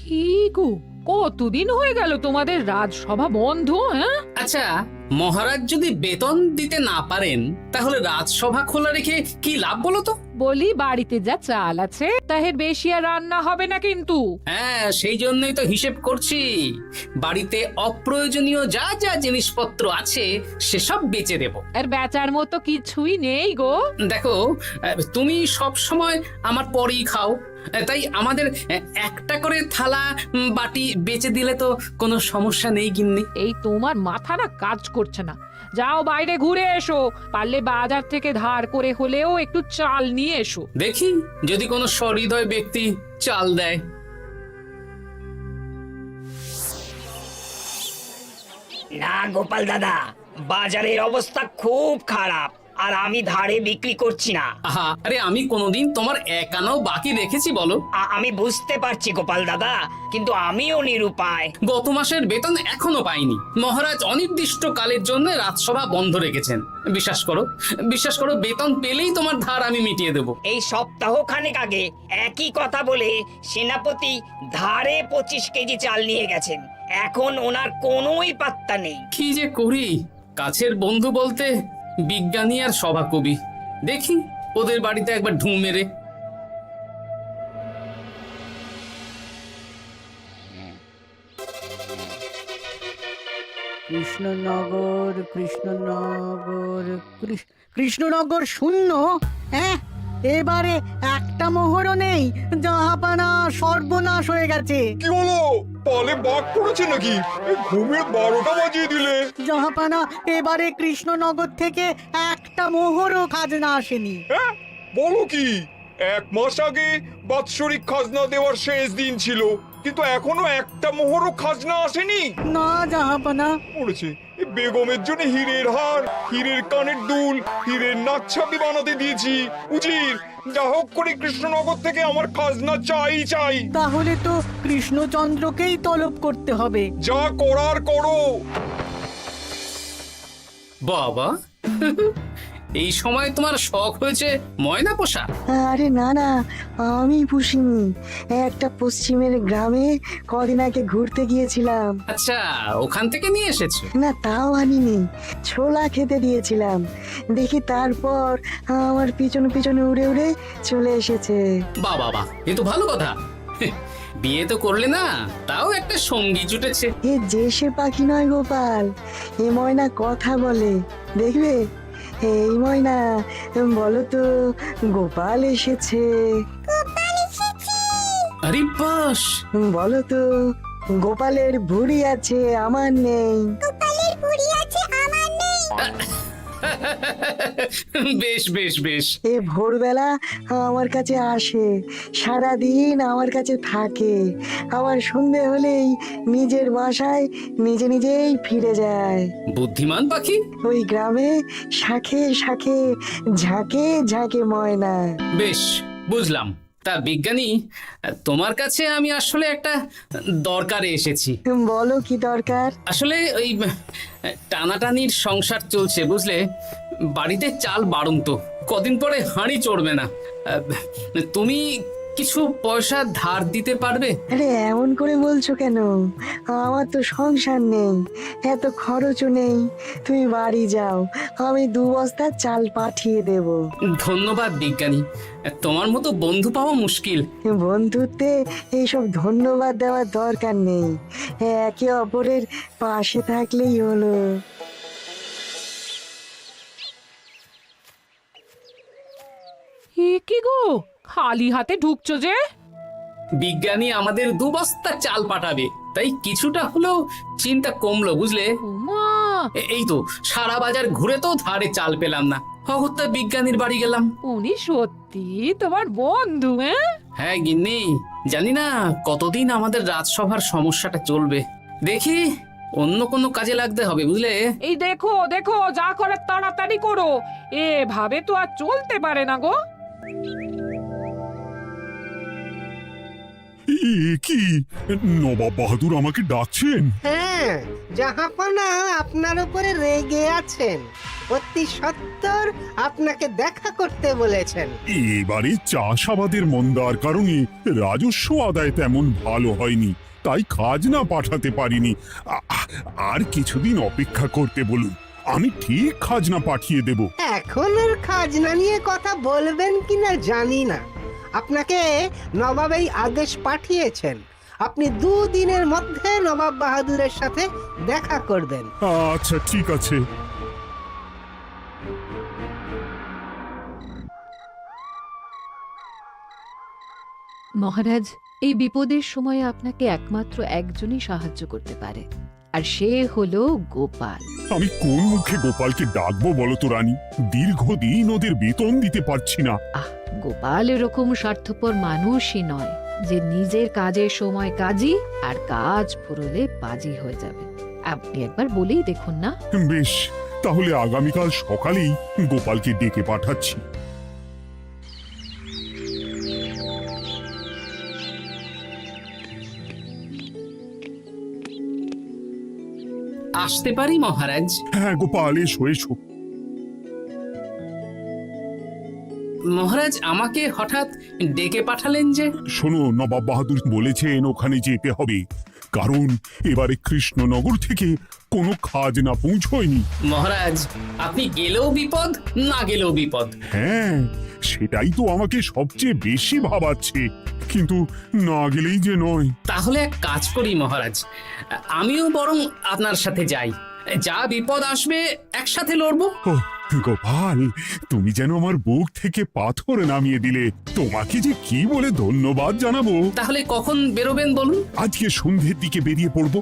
কি গো, কতদিন হয়ে গেল তোমাদের রাজসভা বন্ধ? হ্যাঁ, আচ্ছা, মহারাজ যদি বেতন দিতে না পারেন তাহলে রাজসভা খোলা রেখে কি লাভ বলো তো? বলি বাড়িতে যা চাল আছে তাহের বেশি আর রান্না হবে না কিন্তু। হ্যাঁ, সেই জন্যই তো হিসেব করছি। বাড়িতে অপ্রয়োজনীয় যা যা জিনিসপত্র আছে সেসব বেচে দেব। আর বেচার মতো কিছুই নেই গো। দেখো, তুমি সব সময় আমার পরেই খাও, তাই আমাদের একটা করে থালা বাটি বেচে দিলে তো কোনো সমস্যা নেই গিন্নি। এই তোমার মাথা না কাজ করছে না। যাও বাইরে ঘুরে এসো, পারলে বাজার থেকে ধার করে হলেও একটু চাল নিয়ে এসো। দেখি যদি কোনো সহৃদয় ব্যক্তি চাল দেয়। না গোপাল দাদা, বাজারের অবস্থা খুব খারাপ, আর আমি ধারে বিক্রি করছি না। আহা, আরে আমি কোনোদিন তোমার একানাও বাকি রেখেছি বলো? আমি বুঝতে পারছি গোপাল দাদা, কিন্তু আমিও নিরুপায়। গত মাসের বেতন এখনো পাইনি। মহারাজ অনির্দিষ্ট কালের জন্য রাজসভা বন্ধ রেখেছেন। বিশ্বাস করো, বিশ্বাস করো, বেতন পেলেই তোমার ধার আমি মিটিয়ে দেব। এই সপ্তাহ খানেক আগে একই কথা বলে সেনাপতি ধারে 25 কেজি চাল নিয়ে গেছেন। এখন ওনার কোনোই পাত্তা নেই। কি যে করি, কাছের বন্ধু বলতে বিজ্ঞানী আর সভাকবি। দেখি ওদের বাড়িতে একবার ঢুঁ মেরে। কৃষ্ণনগর কৃষ্ণনগর কৃষ্ণনগর শূন্য। হ্যাঁ, এবারে একটা মোহরও নেই। জাহাপানা সর্বনাশ হয়ে গেছে। কি হলো? পালে বাঘ পড়েছে নাকি? এই ঘুমের 12টা বাজিয়ে দিলে। জাহাপানা, এবারে কৃষ্ণনগর থেকে একটা মোহরও খাজনা আসেনি। হ্যাঁ, বলো কি? 1 মাস আগে বাৎসরিক খাজনা দেওয়ার শেষ দিন ছিল, কিন্তু এখনো একটা মোহরও খাজনা আসেনি। না জাহাপানা। পড়েছে এই বেগমের জন্য হীরের হার, হীরের কানের দুল, হীরের নাকছাবি বানাতে দিয়েছি। উজির, যা হোক করে কৃষ্ণনগর থেকে আমার খাজনা চাই চাই। তাহলে তো কৃষ্ণচন্দ্রকেই তলব করতে হবে। যা করার করো। বাবা, এই সময় তোমার শখ হয়েছে ময়না পোষা? আরে না না, আমি পুষিনি। একটা পশ্চিমের গ্রামে কদিন আগে ঘুরতে গিয়েছিলাম। আচ্ছা, ওখান থেকে নিয়ে এসেছো? না, তাও আনিনি, ছোলা খেতে দিয়েছিলাম। দেখি তারপর আমার পিছনে পিছনে উড়ে উড়ে চলে এসেছে। বাহ বাহ বাহ, এ তো ভালো কথা। বিয়ে তো করলে না, তাও একটা সঙ্গী জুটেছে। এ যে সে পাখি নয় গোপাল, এ ময়না কথা বলে, দেখবে। এই ময়না, বলো তো গোপাল এসেছে। আরে বাস, বলো তো গোপালের ভুঁড়ি আছে আমার নেই। বেশ বেশ বেশ। এ ভোরবেলা আমার কাছে আসে, সারাদিন আমার কাছে থাকে, আবার সন্ধে হলেই নিজের বাসায় নিজে নিজেই ফিরে যায়। বুদ্ধিমান পাখি। ওই গ্রামে শাখে শাখে ঝাঁকে ঝাঁকে ময়না। বেশ, বুঝলাম। তা বিজ্ঞানী, তোমার কাছে আমি আসলে একটা দরকারে এসেছি। বলো কি দরকার? আসলে ওই টানাটানির সংসার চলছে, বুঝলে। বাড়িতে চাল বাড়ন্ত, কদিন পরে হাঁড়ি চড়বে না। তুমি কিছু পয়সা ধার দিতে পারবে? আরে এমন করে বলছো কেন? আমার তো সংসার নেই, এত খরচও নেই। তুমি বাড়ি যাও, আমি 2 বস্তা চাল পাঠিয়ে দেব। ধন্যবাদ বিজ্ঞানী, তোমার মতো বন্ধু পাওয়া মুশকিল। বন্ধুত্বে এইসব ধন্যবাদ দেওয়ার দরকার নেই, একে অপরের পাশে থাকলেই হলো। এ কি গো, খালি হাতে ঢুকছো যে? বিজ্ঞানী আমাদের 2 বস্তা চাল পাঠাবে, তাই কিছুটা হলেও চিন্তা কমলো, বুঝলে। ওমা, এই তো সারা বাজার ঘুরে তো ধারে চাল পেলাম না, অগত্যা বিজ্ঞানীর বাড়ি গেলাম। উনি সত্যি তোমার বন্ধু? হ্যাঁ, হ্যাঁ গিন্নি, জানি না কতদিন আমাদের রাজসভার সমস্যাটা চলবে। দেখি অন্য কোনো কাজে লাগতে হবে, বুঝলে। এই দেখো দেখো, যা করার তাড়াতাড়ি করো, এভাবে তো আর চলতে পারে না গো। কি নবাব বাহাদুর আমাকে ডাকছেন? হ্যাঁ, জাহাপনা আপনার উপরে রেগে আছেন। অতি সত্বর আপনাকে দেখা করতে বলেছেন। এবারে চাষাবাদের মন্দার কারণে রাজস্ব আদায় তেমন ভালো হয়নি, তাই খাজনা পাঠাতে পারিনি। আর কিছুদিন অপেক্ষা করতে বলুন, আমি ঠিক খাজনা পাঠিয়ে দেব। এখন আর খাজনা নিয়ে কথা বলবেন কিনা জানি না। আপনাকে নবাব এই আদেশ পাঠিয়েছেন, আপনি 2 দিনের মধ্যে নবাব বাহাদুরের সাথে দেখা করবেন। আচ্ছা ঠিক আছে। মহারাজ, এই বিপদের সময়ে আপনাকে একমাত্র একজনই সাহায্য করতে পারে, আর সে হলো গোপাল। আমি কোন মুখে গোপালকে ডাকবো বলো তো রানী? দীর্ঘদিন ওদের বেতন দিতে পারছি না। গোপাল এরকম স্বার্থপর মানুষই নয় যে নিজের কাজের সময় কাজী আর কাজ ফুরলে বাজি হয়ে যাবে। আপনি একবার বলেই দেখুন না। বেশ, তাহলে আগামীকাল সকালেই গোপালকে ডেকে পাঠাচ্ছি। আসতে পারি মহারাজ? হ্যাঁ গোপাল, এসো এসো। মহারাজ আমাকে হঠাৎ ডেকে পাঠালেন যে? শোনো, নবাব বাহাদুর বলেছেন ওখানে যেতে হবে, কারণ এবারে কৃষ্ণনগর থেকে কোনো খাজনা পৌঁছয়নি। মহারাজ, আপনি গেলেও বিপদ, না গেলেও বিপদ। হ্যাঁ, সেটাই তো আমাকে সবচেয়ে বেশি ভাবাচ্ছে, কিন্তু না গেলেই যে নয়। তাহলে এক কাজ করি মহারাজ, আমিও বরং আপনার সাথে যাই। যা বিপদ আসবে একসাথে লড়বো। ও গোপাল, তুমি যেন আমার বুক থেকে পাথর নামিয়ে দিলে। তোমাকে যে কি বলে ধন্যবাদ জানাবো। তাহলে কখন বেরোবেন বলুন? আজকে সন্ধ্যের দিকে বেরিয়ে পড়বো,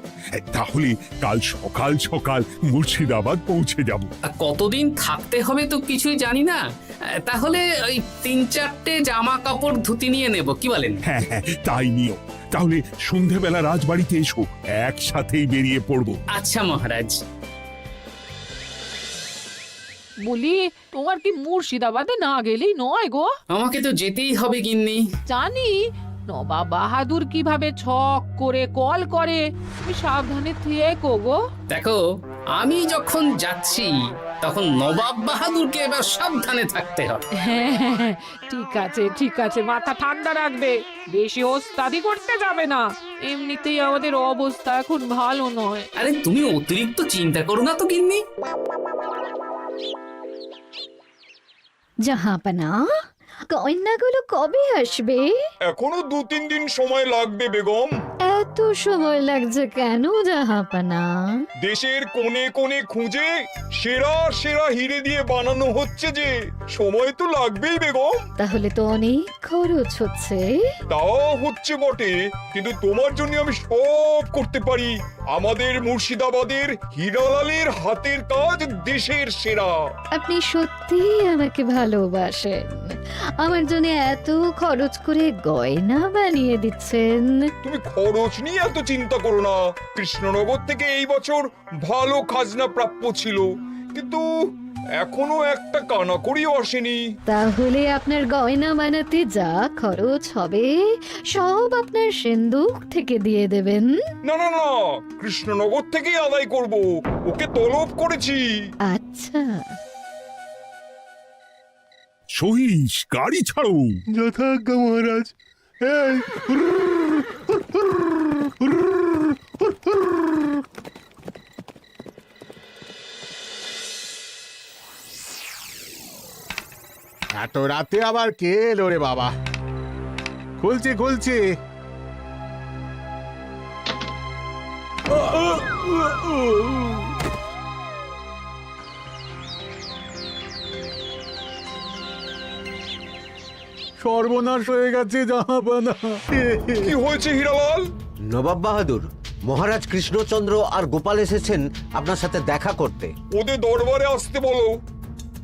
তাহলে কাল সকাল সকাল মুর্শিদাবাদ পৌঁছে যাব। কতদিন থাকতে হবে তো কিছুই জানি না, তাহলে ওই 3-4টে জামা কাপড় ধুতি নিয়ে নেব, কি বলেন? হ্যাঁ হ্যাঁ, তাই নিও। তাহলে সন্ধ্যাবেলা রাজবাড়িতে এসো, একসাথেই বেরিয়ে পড়বো। আচ্ছা মহারাজ। বলি, তোমার কি মুর্শিদাবাদে না গেলেই নয় গো? আমাকে তো যেতেই হবে গিন্নি। জানি নবাব বাহাদুর কিভাবে ছক করে কল করে, তুমি সাবধানে থেকো গো। দেখো, আমি যখন যাচ্ছি তখন নবাব বাহাদুরকে এবার সাবধানে থাকতে হবে। হ্যাঁ, ঠিক আছে, মাথা ঠান্ডা রাখবে, বেশি ওস্তাদি করতে যাবে না। এমনিতেই আমাদের অবস্থা এখন ভালো নয়। আরে তুমি অতিরিক্ত চিন্তা করো না তো গিন্নি। জাহাপনা, কন্যাগুলো কবে আসবে? এখনো 2-3 দিন সময় লাগবে বেগম। এত সময় লাগছে কেন জাহাপনা? দেশের কোণে কোণে খুঁজে সেরা সেরা হিরে দিয়ে বানানো হচ্ছে যে, সময় তো লাগবেই বেগম। তাহলে তো অনেক খরচ হচ্ছে। তাও হচ্ছে বটে, কিন্তু তোমার জন্য আমি সব করতে পারি। আমাদের মুর্শিদাবাদের হীরালালের হাতের কাজ দেশের সেরা। আপনি সত্যি আমাকে ভালোবাসেন, আমার জন্য এত খরচ করে গয়না বানিয়ে দিচ্ছেন। তুমি খরচ নিয়ে এত চিন্তা করো না। কৃষ্ণনগর থেকে এই বছর ভালো খাজনা প্রাপ্য ছিল, কিন্তু এখনো একটা কানাকড়িও আসেনি। তাহলে আপনার গয়না বানাতে যা খরচ হবে সব আপনার সিন্দুক থেকে দিয়ে দেবেন? না না না, কৃষ্ণনগর থেকেই আদায় করব, ওকে তলব করেছি। আচ্ছা, সহিস, গাড়ি ছাড়ো। যথাজ্ঞা মহারাজ। এই এত রাতে আবার কে এলো রে বাবা? খুলছি। সর্বনাশ হয়ে গেছে জাহাপনা। কি হয়েছে হীরালাল? নবাব বাহাদুর, মহারাজ কৃষ্ণচন্দ্র আর গোপাল এসেছেন আপনার সাথে দেখা করতে। ওদের দরবারে আসতে বলো।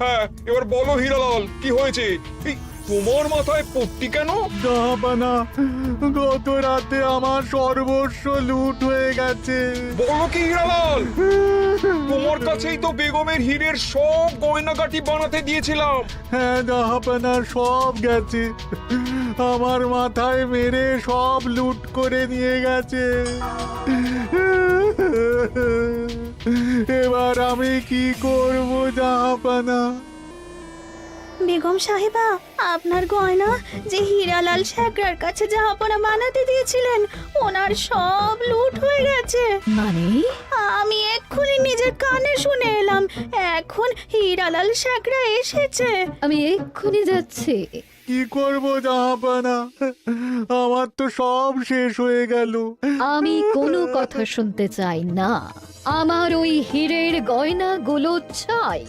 হ্যাঁ, এবার বলো হীরালাল, কি হয়েছে? তোমার মাথায় পট্টি কেন? জাহাপানা, গত রাতে আমার সর্বস্ব লুট হয়ে গেছে। বলো কি হীরালাল, তোমার কাছেই তো বেগমের হীরের সব গয়নাগাটি বানাতে দিয়েছিলাম। হ্যাঁ জাহাপানা, সব গেছে। আমার মাথায় মেরে সব লুট করে নিয়ে গেছে। এবার আমি কি করব জাহাপানা? বেগম সাহেবা, আপনার গয়না যে হীরালাল শেখরার কাছে জাহাপনা বানাতে দিয়েছিলেন, ওনার সব লুট হয়ে গেছে। মানে? আমি এক্ষুনি নিজের কানে শুনে এলাম, এখন হীরালাল শেখরা এসেছে। আমি এক্ষুনি যাচ্ছি। কি করব জাহাপানা? আমার তো সব শেষ হয়ে গেল। আমি কোনো কথা শুনতে চাই না, আমার ওই হীরের গয়নাগুলো চাই।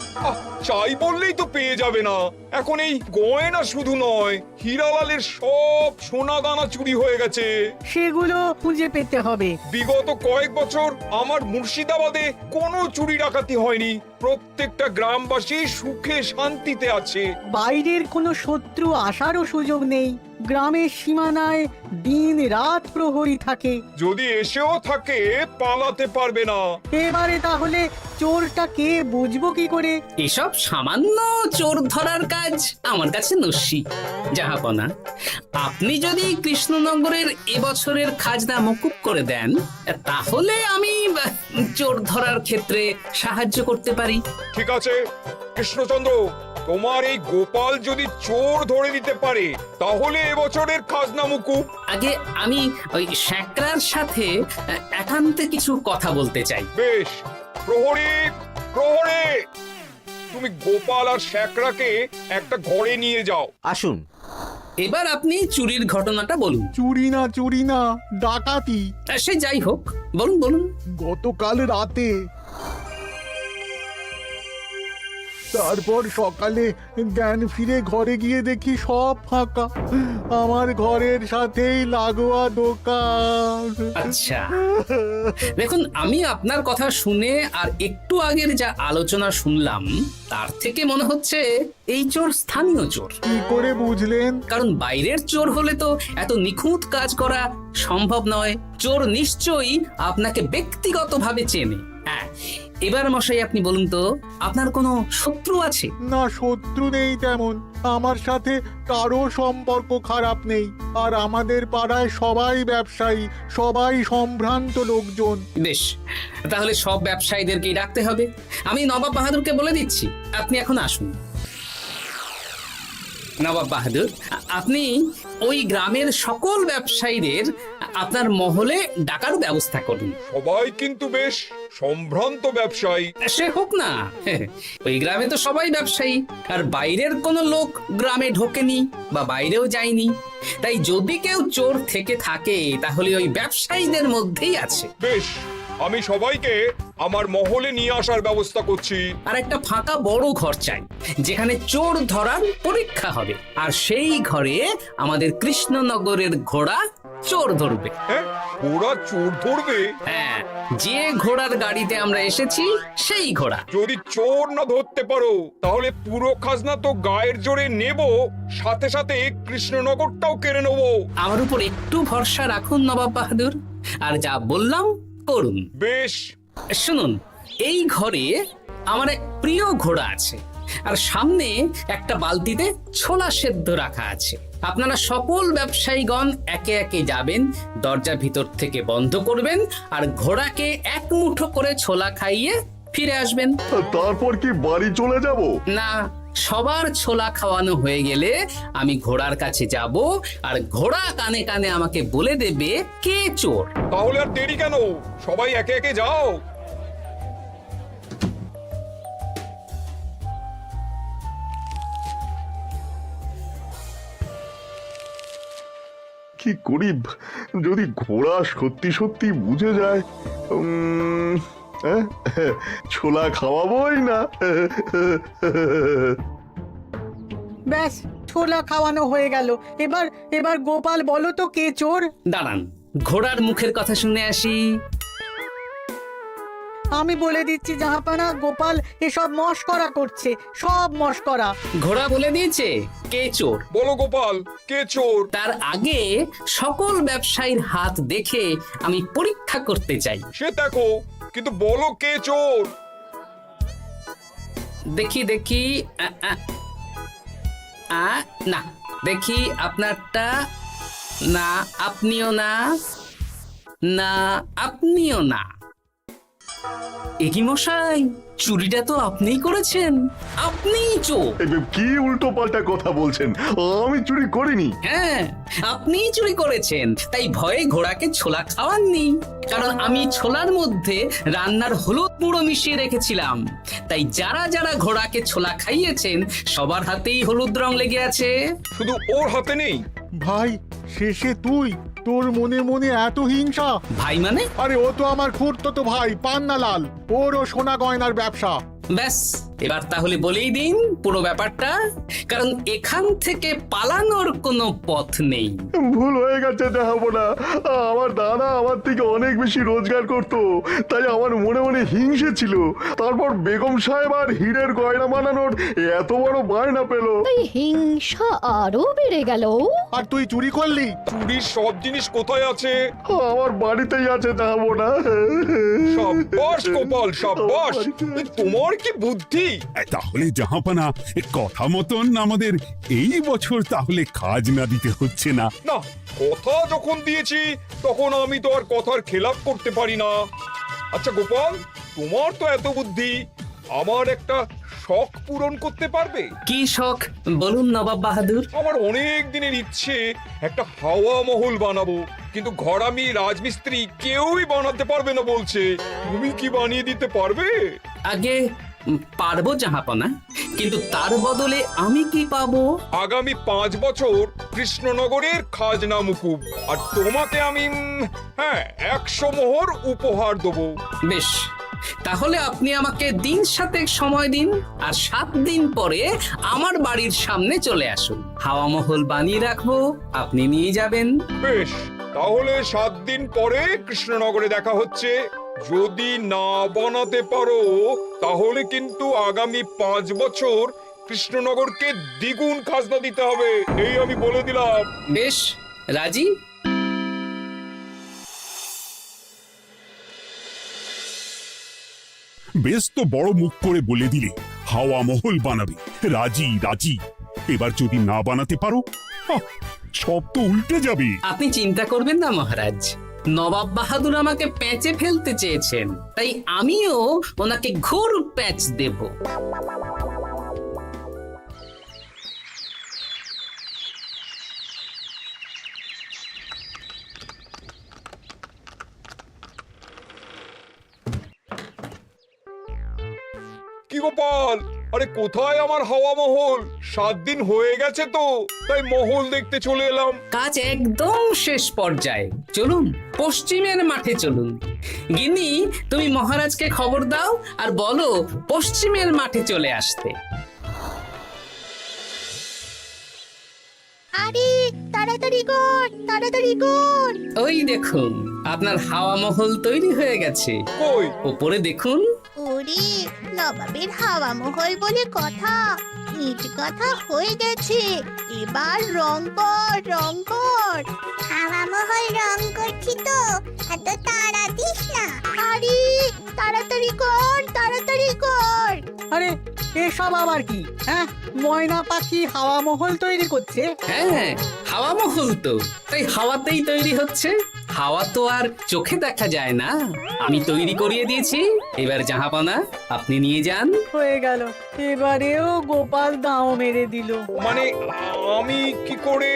চাই বললেই তো পেয়ে যাবে না। এখন এই গয়না শুধু নয়, হীরালালের সব সোনা দানা চুরি হয়ে গেছে। সেগুলো খুঁজে পেতে হবে। বিগত কয়েক বছর আমার মুর্শিদাবাদে কোনো চুরি ডাকাতি হয়নি। প্রত্যেকটা গ্রামবাসী সুখে শান্তিতে আছে। বাইরের কোনো শত্রু আসারও সুযোগ নেই। গ্রামের সীমানায় দিন রাত প্রহরী থাকে। যদি এসেও থাকে, পালাতে পারবে না। এবারে তাহলে চোরটা কে বুঝবো কি করে? এসব সামান্য চোর ধরার কাজ আমার কাছে নস্যি। জাহাপনা, আপনি যদি কৃষ্ণনগরের এবছরের খাজনা মকুব করে দেন, তাহলে আমি চোর ধরার ক্ষেত্রে সাহায্য করতে পারি। ঠিক আছে কৃষ্ণচন্দ্র, তোমার এই গোপাল যদি চোর ধরে দিতে পারে, তাহলে এবছরের খাজনা মুকুব। আগে আমি ওই শেখরার সাথে একান্তে কিছু কথা বলতে চাই। বেশ, প্রহরী প্রহরী, তুমি গোপাল আর শেখরাকে একটা ঘরে নিয়ে যাও। আসুন। এবার আপনি চুরির ঘটনাটা বলুন। চুরি না, ডাকাতি। সে যাই হোক, বলুন বলুন। গতকাল রাতে, তারপর সকালে জ্ঞান ফিরে ঘরে গিয়ে দেখি সব ফাঁকা। আমার ঘরের সাথেই লাগোয়া দোকান। আচ্ছা, দেখুন, আমি আপনার কথা শুনে আর একটু আগের যা আলোচনা শুনলাম, তার থেকে মনে হচ্ছে এই চোর স্থানীয় চোর। কি করে বুঝলেন? কারণ বাইরের চোর হলে তো এত নিখুঁত কাজ করা সম্ভব নয়। চোর নিশ্চয়ই আপনাকে ব্যক্তিগতভাবে চেনে। হ্যাঁ, এবার মশাই আপনি বলুন তো, আপনার কোনো শত্রু আছে? না, শত্রু নেই তেমন। আমার সাথে কারো সম্পর্ক খারাপ নেই। আর আমাদের পাড়ায় সবাই ব্যবসায়ী, সবাই সম্ভ্রান্ত লোকজন। বেশ, তাহলে সব ব্যবসায়ীদেরকেই ডাকতে হবে। আমি নবাব বাহাদুরকে বলে দিচ্ছি, আপনি এখন আসুন। নবাব বাহাদুর, আপনি ওই গ্রামের সকল ব্যবসায়ীদের আপনার মহলে ডাকার ব্যবস্থা করুন। সবাই কিন্তু বেশ সম্ভ্রান্ত ব্যবসায়ী। সে হোক না, ওই গ্রামে তো সবাই ব্যবসায়ী, আর বাইরের কোনো লোক গ্রামে ঢোকেনি বা বাইরেও যায়নি। তাই যদি কেউ চোর থেকে থাকে, তাহলে ওই ব্যবসায়ীদের মধ্যেই আছে। বেশ, আমি সবাইকে আমার মহলে নিয়ে আসার ব্যবস্থা করছি। আর একটা ফাঁকা বড় ঘর চাই, যেখানে চোর ধরার পরীক্ষা হবে। আর সেই ঘরে আমাদের কৃষ্ণনগরের ঘোড়া চোর ধরবে। হ্যাঁ, ঘোড়া চোর ধরবে? হ্যাঁ, যে ঘোড়ার গাড়িতে আমরা এসেছি সেই ঘোড়া। যদি চোর না ধরতে পারো, তাহলে পুরো খাজনা তো গায়ের জোরে নেব, সাথে সাথে কৃষ্ণনগরটাও কেড়ে নেব। আমার উপর একটু ভরসা রাখুন নবাব বাহাদুর, আর যা বললাম করুন। বেশ, শুনুন, এই ঘরে আমার এক প্রিয় ঘোড়া আছে, আর সামনে একটা বালতিতে ছোলা সেদ্ধ রাখা আছে। আপনারা সকল ব্যবসায়ীগণ একে একে যাবেন, দরজা ভিতর থেকে বন্ধ করবেন, আর ঘোড়াকে এক মুঠো করে ছোলা খাইয়ে ফিরে আসবেন। তারপর কি বাড়ি চলে যাব? না, সবার ছোলা খাওয়ানো হয়ে গেলে আমি ঘোড়ার কাছে যাব, আর ঘোড়া কানে কানে আমাকে বলে দেবে কে চোর। তাহলে আর দেরি কেন, সবাই একে একে যাও। কি করি যদি ঘোড়া সত্যি সত্যি বুঝে যায়? ছোলা খাওয়াবোই না। ব্যাস, ছোলা খাওয়ানো হয়ে গেল। এবার গোপাল বলো তো কে চোর? দাঁড়ান, ঘোড়ার মুখের কথা শুনে আসি। আমি বলে দিচ্ছি জাহাপানা, গোপাল এসব মস্করা করছে, সব মস্করা। ঘোড়া বলে দিয়েছে কে চোর। বলো গোপাল, কে চোর? তার আগে সকল ব্যবসায়ীর হাত দেখে আমি পরীক্ষা করতে চাই। সে দেখো, কিন্তু বলো কে চোর? দেখি দেখি না, দেখি আপনারটা। না, আপনিও না। না, আপনিও না। একই মশাই, চুরিটা তো আপনিই করেছেন, আপনিই চোর। কি উল্টো পাল্টা কথা বলছেন? আমি চুরি করিনি। হ্যাঁ, আপনিই চুরি করেছেন, তাই ভয়ে ঘোড়াকে ছোলা খাওয়াননি। কারণ আমি ছোলার মধ্যে রান্নার হলুদ গুঁড়ো মিশিয়ে রেখেছিলাম, তাই যারা যারা ঘোড়াকে ছোলা খাইয়েছেন সবার হাতেই হলুদ রং লেগে আছে। শুধু ওর হাতে নেই। ভাই, শেষে তুই? তোর মনে মনে এত হিংসা? ভাই মানে? আরে ও তো আমার খুড়তো ভাই পান্নালাল, ওরও সোনা গয়নার ব্যবসা। ব্যাস, এবার তাহলে বলেই দিন পুরো ব্যাপারটা, কারণ এখান থেকে পালানোর কোনো পথ নেই। ভুল হয়ে গেছে না, আমার দাদা আমার থেকে অনেক বেশি রোজগার করত, তাই আমার মনে মনে হিংসে ছিল। তারপর বেগম সাহেব আর হীরের গয়না বানানোর এত বড় বায়না পেল, তাই হিংসা আরো বেড়ে গেল। আর তুই চুরি করলি? চুরির সব জিনিস কোথায় আছে? আমার বাড়িতেই আছে না। সাব্বাস গোপাল, সাব্বাস। তোমার কি বুদ্ধি! তাহলে জাহাপানা, কথা মতন আমাদের এই বছর তাহলে খাজনা দিতে হচ্ছে না। না, কথা যখন দিয়েছি তখন আমি তো আর কথার খেলাপ করতে পারি না। আচ্ছা গোপাল, তোমার তো এত বুদ্ধি, আমার একটা শখ পূরণ করতে পারবে? কি শখ বলুন নবাব বাহাদুর। আমার অনেক দিনের ইচ্ছে একটা হাওয়া মহল বানাবো, কিন্তু ঘরামি রাজমিস্ত্রি কেউই বানাতে পারবে না বলছে। তুমি কি বানিয়ে দিতে পারবে? আগে পারবো জাহাপনা, কিন্তু তার বদলে আমি কি পাবো? আগামী 5 বছর কৃষ্ণনগরের খাজনা মুকুব, আর তোমাকে আমি 100 মোহর উপহার দেবো। বেশ, তাহলে আপনি আমাকে দিন 7 সময় দিন, আর 7 দিন পরে আমার বাড়ির সামনে চলে আসুন। হাওয়া মহল বানিয়ে রাখবো, আপনি নিয়ে যাবেন। বেশ, তাহলে 7 দিন পরে কৃষ্ণনগরে দেখা হচ্ছে। যদি না বানাতে পারো তাহলে কিন্তু আগামী 5 বছর কৃষ্ণনগরকে দ্বিগুণ খাজনা দিতে হবে, এই আমি বলে দিলাম। বেশ, রাজি। বেশ তো বড় মুখ করে বলে দিলে হাওয়া মহল বানাবে। রাজি রাজি। এবার যদি না বানাতে পারো, সব তো উল্টে যাবে। আপনি চিন্তা করবেন না মহারাজ, নবাব বাহাদুর আমাকে প্যাঁচে ফেলতে চেয়েছেন, তাই আমিও ওনাকে ঘোর প্যাঁচ দেব। কি গোপাল, আরে কোথায় আমার হাওয়া মহল? 7 দিন হয়ে গেছে তো, তাই মহল দেখতে চলে এলাম। কাজ একদম শেষ পর্যায়ে, চলুন পশ্চিমের মাঠে চলুন। গিন্নি, তুমি মহারাজকে খবর দাও আর বলো পশ্চিমের মাঠে চলে আসতে। আরে তাড়াতাড়ি কর, তাড়াতাড়ি কর। ওই দেখুন, আপনার হাওয়া মহল তৈরি হয়ে গেছে। কই? উপরে দেখুন। ওরে, নবাবের হাওয়া মহল বলে কথা, ইট কথা হয়ে গেছে। এবার রং কর, রং কর। হাওয়া মহল রং করছি তো, এত তাড়া দিস না। আরে তাড়াতাড়ি কর, তাড়াতাড়ি কর। আরে এসব আবার কি? ময়না পাখি হাওয়া মহল তৈরি করছে? হ্যাঁ, হাওয়া মহল তো, তাই হাওয়াতেই তৈরি হচ্ছে। হাওয়া তো আর চোখে দেখা যায় না, আমি তৈরি করিয়ে দিয়েছি। এবার জাহাপনা আপনি নিয়ে যান। হয়ে গেল, এবারেও গোপাল দাও মেরে দিল। মানে আমি কি করে?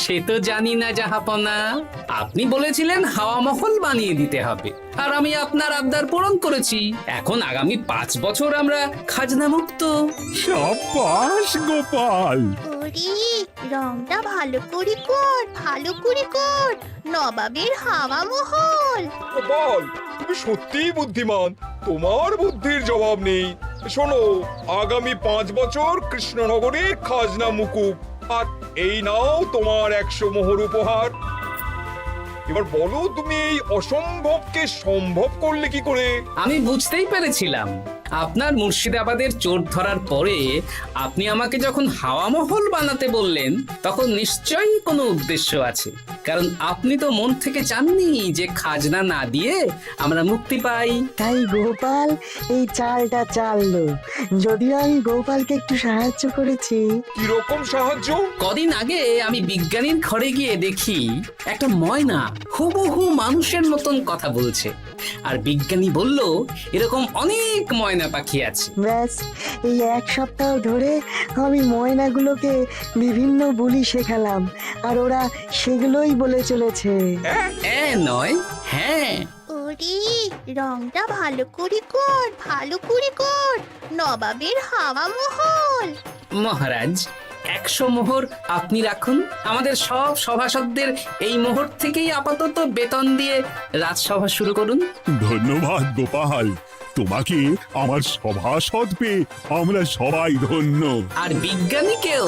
সে তো জানি না জাহাপনা, আপনি বলেছিলেন হাওয়া মহল বানিয়ে দিতে হবে, আর আমি আপনার আবদার পূরণ করেছি। এখন আগামী 5 বছর আমরা খাজনা মুক্ত। সাব্বাস গোপাল। ওরে, রংটা ভালো করে কর, ভালো করে কর। নবাবের হাওয়া মহল। গোপাল, তুমি সত্যিই বুদ্ধিমান, তোমার বুদ্ধির জবাব নেই। শোনো, আগামী 5 বছর কৃষ্ণনগরের খাজনা মুকুব, আর এই নাও তোমার 100 মোহর উপহার। এবার বলো তুমি এই অসম্ভবকে সম্ভব করলে কি করে? আমি বুঝতেই পেরেছিলাম আপনার মুর্শিদাবাদের চোর ধরার পরে আপনি আমাকে যখন হাওয়া মহল বানাতে বললেন তখন নিশ্চয়ই কোনো উদ্দেশ্য আছে, কারণ আপনি তো মন থেকে চাননি যে খাজনা না দিয়ে আমরা মুক্তি পাই। তাই গোপাল এই চালটা চাললো। যদিও আমি গোপালকে একটু সাহায্য করেছি। কিরকম সাহায্য? কদিন আগে আমি বিজ্ঞানীর ঘরে গিয়ে দেখি একটা ময়না হুবহু মানুষের মতন কথা বলছে, আর বিজ্ঞানী বলল এরকম অনেক ময়না পাখি আছে। ব্যাস এই এক সপ্তাহ ধরে আমি ময়নাগুলোকে বিভিন্ন বুলি শেখালাম, আর ওরা সেগুলোই বলে চলেছে। নয়, হ্যাঁ। ওরে রংটা ভালো করে কর, ভালো করে কর, নবাবের হাওয়া মহল। মহারাজ 100 মোহর আপনি রাখুন। আমাদের সব সভাসদদের এই মোহর থেকেই আপাতত বেতন দিয়ে রাজসভা শুরু করুন। ধন্যবাদ গোপাল, তোমাকে আমার সভাসদ পেয়ে আমরা সবাই ধন্য। আর বিজ্ঞানীকেও।